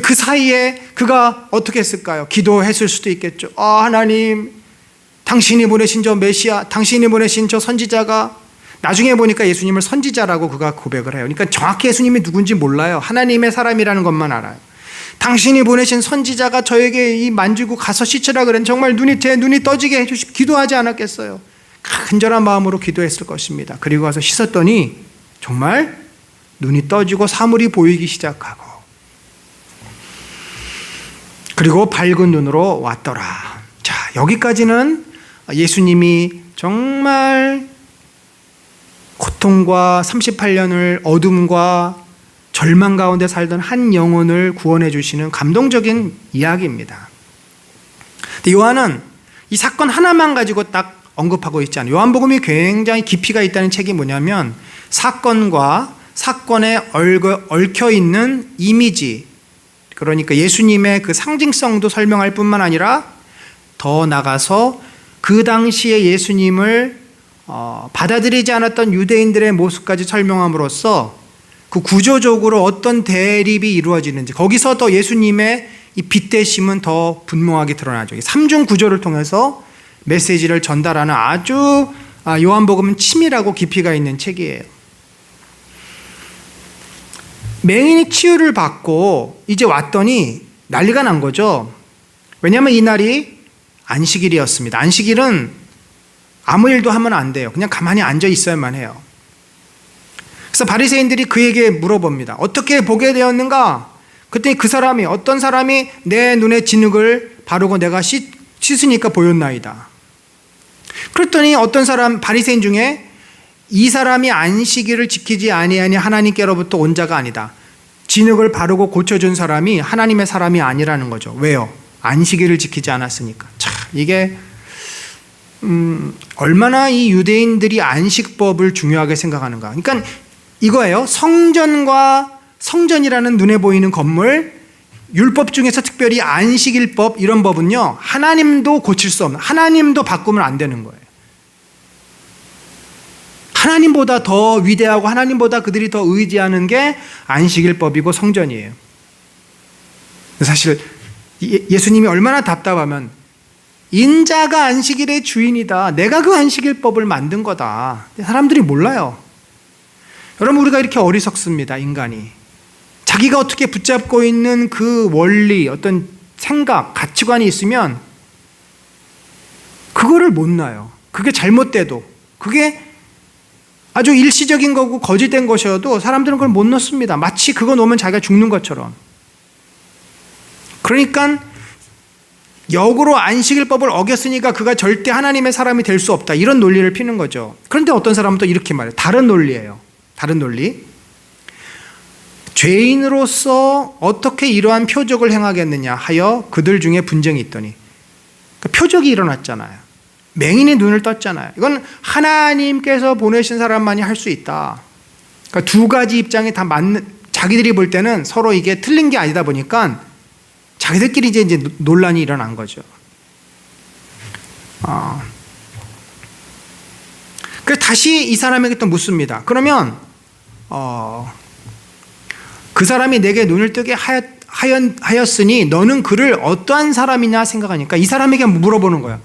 그 사이에 그가 어떻게 했을까요? 기도했을 수도 있겠죠. 하나님, 당신이 보내신 저 메시아, 당신이 보내신 저 선지자가, 나중에 보니까 예수님을 선지자라고 그가 고백을 해요. 그러니까 정확히 예수님이 누군지 몰라요. 하나님의 사람이라는 것만 알아요. 당신이 보내신 선지자가 저에게 이 만지고 가서 씻으라 그랬는데 정말 제 눈이 떠지게 해주시고 기도하지 않았겠어요. 간절한 마음으로 기도했을 것입니다. 그리고 가서 씻었더니 정말 눈이 떠지고 사물이 보이기 시작하고, 그리고 밝은 눈으로 왔더라. 자, 여기까지는 예수님이 정말 고통과 38년을 어둠과 절망 가운데 살던 한 영혼을 구원해 주시는 감동적인 이야기입니다. 근데 요한은 이 사건 하나만 가지고 딱 언급하고 있지 않아요. 요한복음이 굉장히 깊이가 있다는 책이 뭐냐면, 사건과 사건에 얽혀 있는 이미지, 그러니까 예수님의 그 상징성도 설명할 뿐만 아니라 더 나가서 그 당시에 예수님을 받아들이지 않았던 유대인들의 모습까지 설명함으로써 그 구조적으로 어떤 대립이 이루어지는지, 거기서 더 예수님의 이 빛대심은 더 분명하게 드러나죠. 삼중 구조를 통해서 메시지를 전달하는 아주 요한복음은 치밀하고 깊이가 있는 책이에요. 맹인이 치유를 받고 이제 왔더니 난리가 난 거죠. 왜냐하면 이날이 안식일이었습니다. 안식일은 아무 일도 하면 안 돼요. 그냥 가만히 앉아 있어야만 해요. 그래서 바리새인들이 그에게 물어봅니다. 어떻게 보게 되었는가? 그랬더니 어떤 사람이 내 눈에 진흙을 바르고 내가 씻으니까 보였나이다. 그랬더니 어떤 사람, 바리새인 중에 이 사람이 안식일을 지키지 아니하니 하나님께로부터 온 자가 아니다. 진흙을 바르고 고쳐준 사람이 하나님의 사람이 아니라는 거죠. 왜요? 안식일을 지키지 않았으니까. 자, 이게 얼마나 이 유대인들이 안식법을 중요하게 생각하는가. 그러니까 이거예요. 성전이라는 눈에 보이는 건물, 율법 중에서 특별히 안식일법, 이런 법은요, 하나님도 고칠 수 없는, 하나님도 바꾸면 안 되는 거예요. 하나님보다 더 위대하고 하나님보다 그들이 더 의지하는 게 안식일법이고 성전이에요. 사실 예수님이 얼마나 답답하면, 인자가 안식일의 주인이다. 내가 그 안식일법을 만든 거다. 사람들이 몰라요. 여러분, 우리가 이렇게 어리석습니다. 인간이. 자기가 어떻게 붙잡고 있는 그 원리, 어떤 생각, 가치관이 있으면 그거를 못 놔요. 그게 잘못돼도, 그게 아주 일시적인 거고 거짓된 것이어도 사람들은 그걸 못 놓습니다. 마치 그거 놓으면 자기가 죽는 것처럼. 그러니까 역으로 안식일법을 어겼으니까 그가 절대 하나님의 사람이 될 수 없다, 이런 논리를 피는 거죠. 그런데 어떤 사람은 또 이렇게 말해요. 다른 논리예요. 다른 논리. 죄인으로서 어떻게 이러한 표적을 행하겠느냐 하여 그들 중에 분쟁이 있더니, 그러니까 표적이 일어났잖아요. 맹인이 눈을 떴잖아요. 이건 하나님께서 보내신 사람만이 할 수 있다. 그러니까 두 가지 입장이 다 맞는, 자기들이 볼 때는 서로 이게 틀린 게 아니다 보니까 자기들끼리 이제 논란이 일어난 거죠. 그래서 다시 이 사람에게 또 묻습니다. 그러면 그 사람이 내게 눈을 뜨게 하였으니 너는 그를 어떠한 사람이냐 생각하니까 이 사람에게 물어보는 거야.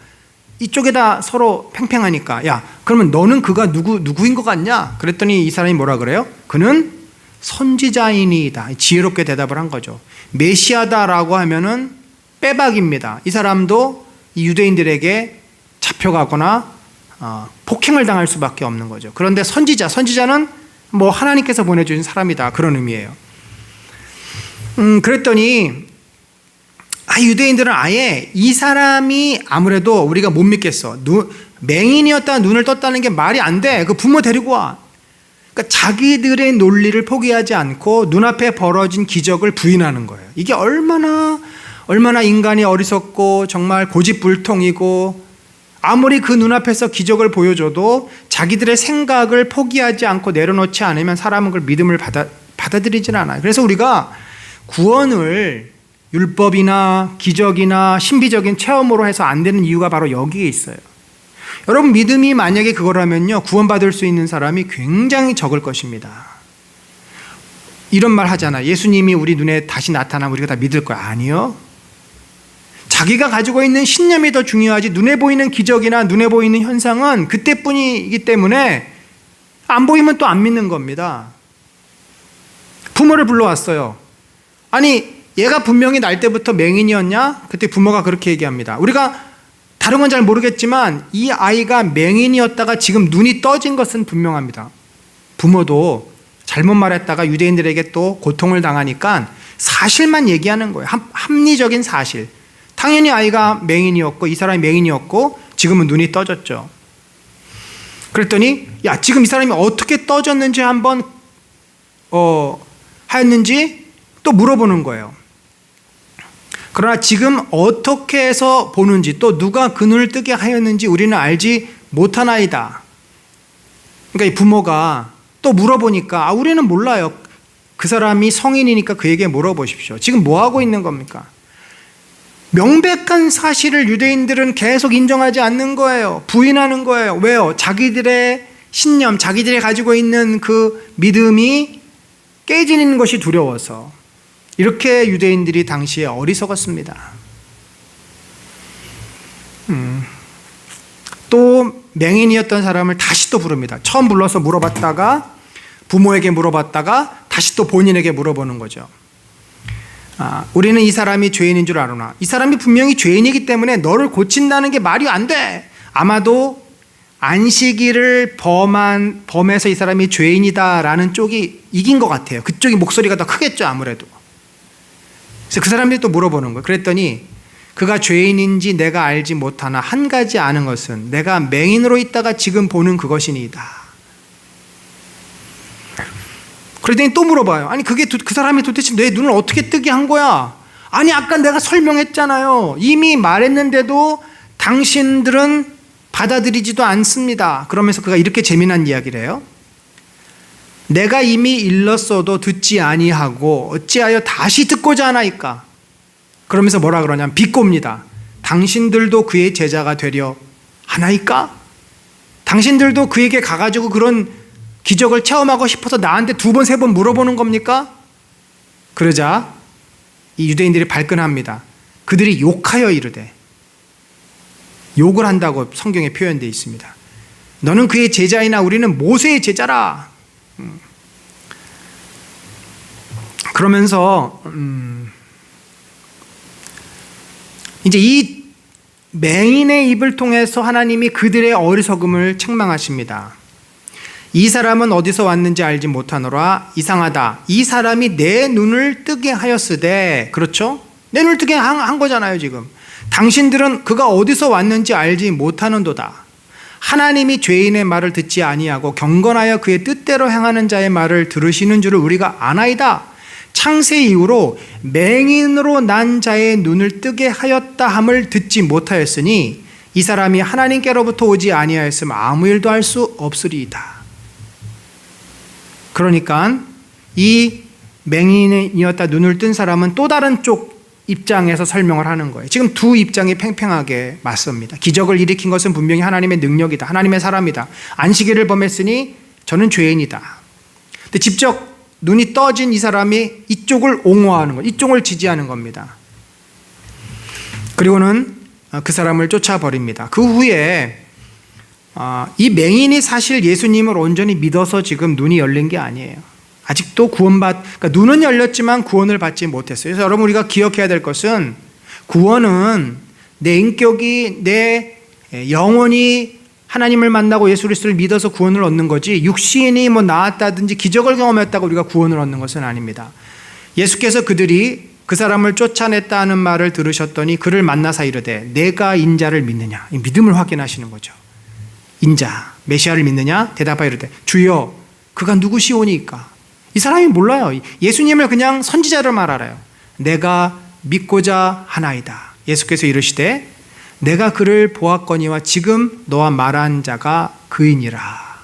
이쪽에다 서로 팽팽하니까 야 그러면 너는 그가 누구인 것 같냐? 그랬더니 이 사람이 뭐라 그래요? 그는 선지자이니이다. 지혜롭게 대답을 한 거죠. 메시아다라고 하면은 빼박입니다. 이 사람도 이 유대인들에게 잡혀가거나 폭행을 당할 수밖에 없는 거죠. 그런데 선지자는 뭐 하나님께서 보내주신 사람이다 그런 의미예요. 그랬더니 유대인들은 아예 이 사람이 아무래도 우리가 못 믿겠어. 맹인이었다 눈을 떴다는 게 말이 안 돼. 그 부모 데리고 와. 그러니까 자기들의 논리를 포기하지 않고 눈앞에 벌어진 기적을 부인하는 거예요. 이게 얼마나 인간이 어리석고 정말 고집불통이고 아무리 그 눈앞에서 기적을 보여줘도 자기들의 생각을 포기하지 않고 내려놓지 않으면 사람은 그걸 믿음을 받아들이지는 않아요. 그래서 우리가 구원을 율법이나 기적이나 신비적인 체험으로 해서 안 되는 이유가 바로 여기에 있어요. 여러분 믿음이 만약에 그거라면요 구원받을 수 있는 사람이 굉장히 적을 것입니다. 이런 말 하잖아. 예수님이 우리 눈에 다시 나타나면 우리가 다 믿을 거야. 아니요. 자기가 가지고 있는 신념이 더 중요하지 눈에 보이는 기적이나 눈에 보이는 현상은 그때뿐이기 때문에 안 보이면 또 안 믿는 겁니다. 부모를 불러왔어요. 아니 얘가 분명히 날 때부터 맹인이었냐? 그때 부모가 그렇게 얘기합니다. 우리가 다른 건 잘 모르겠지만 이 아이가 맹인이었다가 지금 눈이 떠진 것은 분명합니다. 부모도 잘못 말했다가 유대인들에게 또 고통을 당하니까 사실만 얘기하는 거예요. 합리적인 사실. 당연히 아이가 맹인이었고 이 사람이 맹인이었고 지금은 눈이 떠졌죠. 그랬더니 야 지금 이 사람이 어떻게 떠졌는지 한번 하였는지 또 물어보는 거예요. 그러나 지금 어떻게 해서 보는지 또 누가 그 눈을 뜨게 하였는지 우리는 알지 못하나이다. 그러니까 이 부모가 또 물어보니까 우리는 몰라요. 그 사람이 성인이니까 그에게 물어보십시오. 지금 뭐 하고 있는 겁니까? 명백한 사실을 유대인들은 계속 인정하지 않는 거예요. 부인하는 거예요. 왜요? 자기들의 신념, 자기들이 가지고 있는 그 믿음이 깨지는 것이 두려워서. 이렇게 유대인들이 당시에 어리석었습니다. 또 맹인이었던 사람을 다시 또 부릅니다. 처음 불러서 물어봤다가 부모에게 물어봤다가 다시 또 본인에게 물어보는 거죠. 우리는 이 사람이 죄인인 줄 아노나 이 사람이 분명히 죄인이기 때문에 너를 고친다는 게 말이 안 돼. 아마도 안식일을 범해서 이 사람이 죄인이다라는 쪽이 이긴 것 같아요. 그쪽이 목소리가 더 크겠죠 아무래도. 그래서 그 사람들이 또 물어보는 거예요. 그랬더니 그가 죄인인지 내가 알지 못하나 한 가지 아는 것은 내가 맹인으로 있다가 지금 보는 그것이니이다. 그랬더니 또 물어봐요. 아니 그 사람이 도대체 내 눈을 어떻게 뜨게 한 거야? 아니 아까 내가 설명했잖아요. 이미 말했는데도 당신들은 받아들이지도 않습니다. 그러면서 그가 이렇게 재미난 이야기를 해요. 내가 이미 일렀어도 듣지 아니하고 어찌하여 다시 듣고자 하나이까? 그러면서 뭐라 그러냐면 비꼽니다. 당신들도 그의 제자가 되려 하나이까? 당신들도 그에게 가가지고 그런 기적을 체험하고 싶어서 나한테 2번, 3번 물어보는 겁니까? 그러자 이 유대인들이 발끈합니다. 그들이 욕하여 이르되 욕을 한다고 성경에 표현되어 있습니다. 너는 그의 제자이나 우리는 모세의 제자라. 그러면서 이제 이 맹인의 입을 통해서 하나님이 그들의 어리석음을 책망하십니다. 이 사람은 어디서 왔는지 알지 못하노라. 이상하다. 이 사람이 내 눈을 뜨게 하였으되, 그렇죠? 내 눈을 뜨게 한 거잖아요 지금. 당신들은 그가 어디서 왔는지 알지 못하는도다. 하나님이 죄인의 말을 듣지 아니하고 경건하여 그의 뜻대로 행하는 자의 말을 들으시는 줄을 우리가 아나이다. 창세 이후로 맹인으로 난 자의 눈을 뜨게 하였다 함을 듣지 못하였으니 이 사람이 하나님께로부터 오지 아니하였으면 아무 일도 할 수 없으리이다. 그러니까 이 맹인이었다 눈을 뜬 사람은 또 다른 쪽 입장에서 설명을 하는 거예요. 지금 두 입장이 팽팽하게 맞섭니다. 기적을 일으킨 것은 분명히 하나님의 능력이다. 하나님의 사람이다. 안식일을 범했으니 저는 죄인이다. 근데 직접 눈이 떠진 이 사람이 이쪽을 옹호하는 것, 이쪽을 지지하는 겁니다. 그리고는 그 사람을 쫓아버립니다. 그 후에 이 맹인이 사실 예수님을 온전히 믿어서 지금 눈이 열린 게 아니에요. 아직도 그러니까 눈은 열렸지만 구원을 받지 못했어요. 그래서 여러분 우리가 기억해야 될 것은 구원은 내 인격이 내 영혼이 하나님을 만나고 예수 그리스도를 믿어서 구원을 얻는 거지 육신이 나았다든지 기적을 경험했다고 우리가 구원을 얻는 것은 아닙니다. 예수께서 그들이 그 사람을 쫓아냈다는 말을 들으셨더니 그를 만나사 이르되 내가 인자를 믿느냐, 이 믿음을 확인하시는 거죠. 인자 메시아를 믿느냐? 대답하여 이르되 주여 그가 누구시오니까. 이 사람이 몰라요. 예수님을 그냥 선지자를 말 알아요. 내가 믿고자 하나이다. 예수께서 이르시되 내가 그를 보았거니와 지금 너와 말한 자가 그이니라.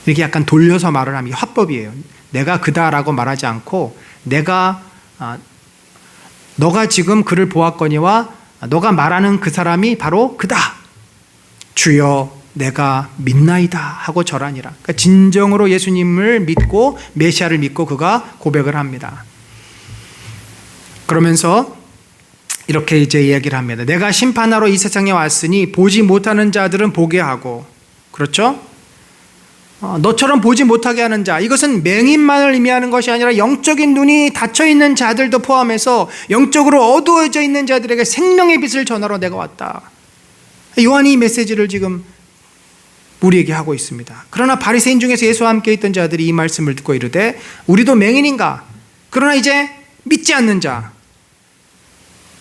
이렇게 약간 돌려서 말을 하면 화법이에요. 내가 그다라고 말하지 않고 너가 지금 그를 보았거니와 너가 말하는 그 사람이 바로 그다. 주여 내가 믿나이다 하고 절하니라. 그러니까 진정으로 예수님을 믿고 메시아를 믿고 그가 고백을 합니다. 그러면서 이렇게 이제 이야기를 합니다. 내가 심판하러 이 세상에 왔으니 보지 못하는 자들은 보게 하고, 그렇죠? 너처럼 보지 못하게 하는 자, 이것은 맹인만을 의미하는 것이 아니라 영적인 눈이 닫혀 있는 자들도 포함해서 영적으로 어두워져 있는 자들에게 생명의 빛을 전하러 내가 왔다. 요한이 이 메시지를 지금 우리에게 하고 있습니다. 그러나 바리새인 중에서 예수와 함께 있던 자들이 이 말씀을 듣고 이르되 우리도 맹인인가? 그러나 이제 믿지 않는 자,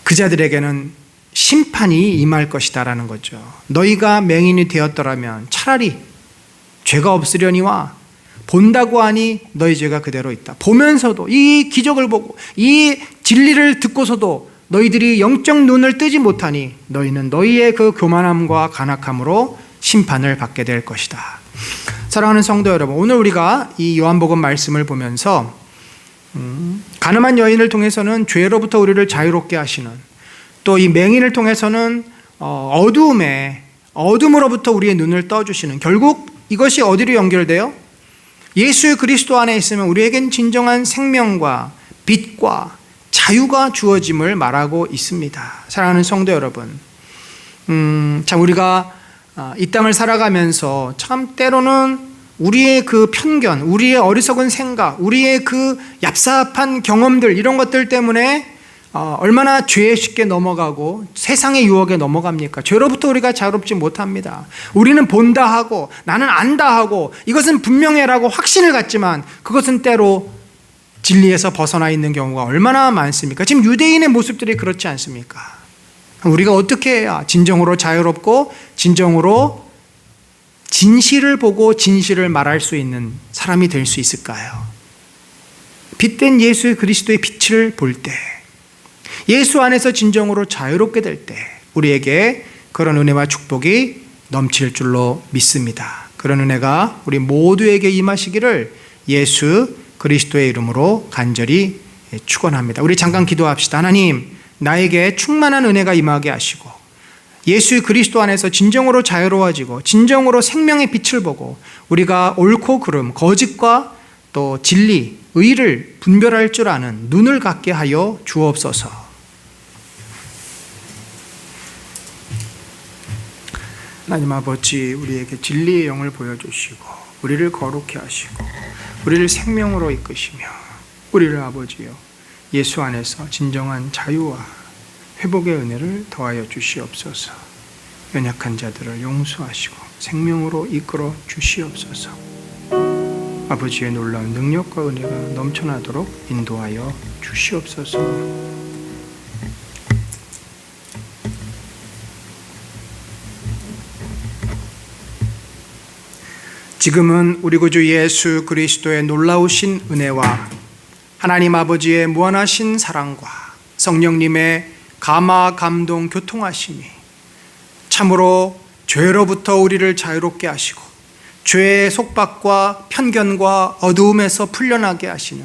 그 자들에게는 심판이 임할 것이다라는 거죠. 너희가 맹인이 되었더라면 차라리 죄가 없으려니와 본다고 하니 너희 죄가 그대로 있다. 보면서도 이 기적을 보고 이 진리를 듣고서도 너희들이 영적 눈을 뜨지 못하니 너희는 너희의 그 교만함과 간악함으로 심판을 받게 될 것이다. 사랑하는 성도 여러분, 오늘 우리가 이 요한복음 말씀을 보면서 가늠한 여인을 통해서는 죄로부터 우리를 자유롭게 하시는, 또 이 맹인을 통해서는 어둠으로부터 우리의 눈을 떠주시는, 결국 이것이 어디로 연결돼요? 예수 그리스도 안에 있으면 우리에겐 진정한 생명과 빛과 자유가 주어짐을 말하고 있습니다. 사랑하는 성도 여러분, 참 우리가 이 땅을 살아가면서 참 때로는 우리의 그 편견, 우리의 어리석은 생각, 우리의 그 얍삽한 경험들, 이런 것들 때문에 얼마나 죄에 쉽게 넘어가고 세상의 유혹에 넘어갑니까? 죄로부터 우리가 자유롭지 못합니다. 우리는 본다 하고 나는 안다 하고 이것은 분명해라고 확신을 갖지만 그것은 때로 진리에서 벗어나 있는 경우가 얼마나 많습니까? 지금 유대인의 모습들이 그렇지 않습니까? 우리가 어떻게 해야 진정으로 자유롭고 진정으로 진실을 보고 진실을 말할 수 있는 사람이 될 수 있을까요? 빛된 예수 그리스도의 빛을 볼 때, 예수 안에서 진정으로 자유롭게 될 때 우리에게 그런 은혜와 축복이 넘칠 줄로 믿습니다. 그런 은혜가 우리 모두에게 임하시기를 예수 그리스도의 이름으로 간절히 축원합니다. 우리 잠깐 기도합시다. 하나님, 나에게 충만한 은혜가 임하게 하시고 예수 그리스도 안에서 진정으로 자유로워지고 진정으로 생명의 빛을 보고 우리가 옳고 그름, 거짓과 또 진리, 의를 분별할 줄 아는 눈을 갖게 하여 주옵소서. 하나님 아버지, 우리에게 진리의 영을 보여주시고 우리를 거룩히 하시고 우리를 생명으로 이끄시며 우리를 아버지여 예수 안에서 진정한 자유와 회복의 은혜를 더하여 주시옵소서. 연약한 자들을 용서하시고 생명으로 이끌어 주시옵소서. 아버지의 놀라운 능력과 은혜가 넘쳐나도록 인도하여 주시옵소서. 지금은 우리 구주 예수 그리스도의 놀라우신 은혜와 하나님 아버지의 무한하신 사랑과 성령님의 감화, 감동, 교통하심이 참으로 죄로부터 우리를 자유롭게 하시고 죄의 속박과 편견과 어두움에서 풀려나게 하시는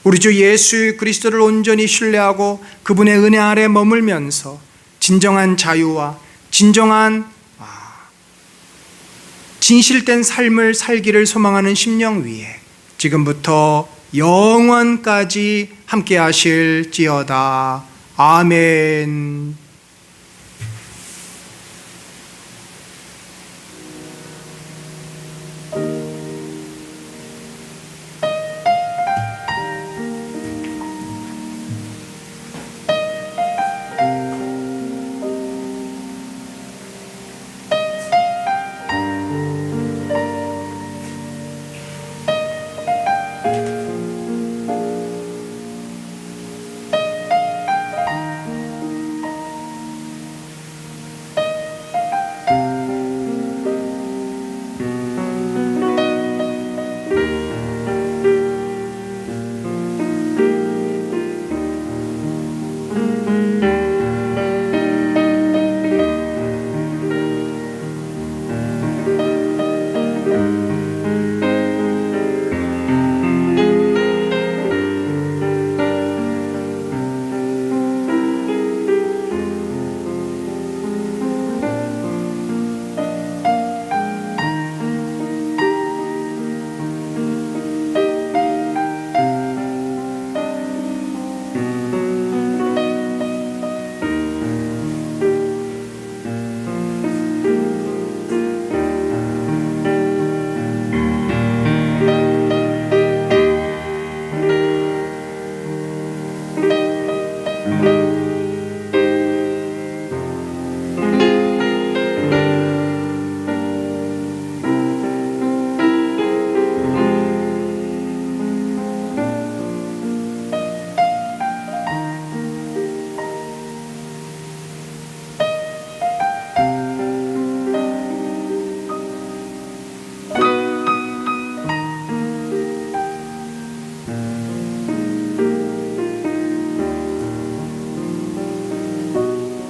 우리 주 예수 그리스도를 온전히 신뢰하고 그분의 은혜 아래 머물면서 진정한 자유와 진정한 진실된 삶을 살기를 소망하는 심령 위에 지금부터 영원까지 함께 하실지어다. 아멘.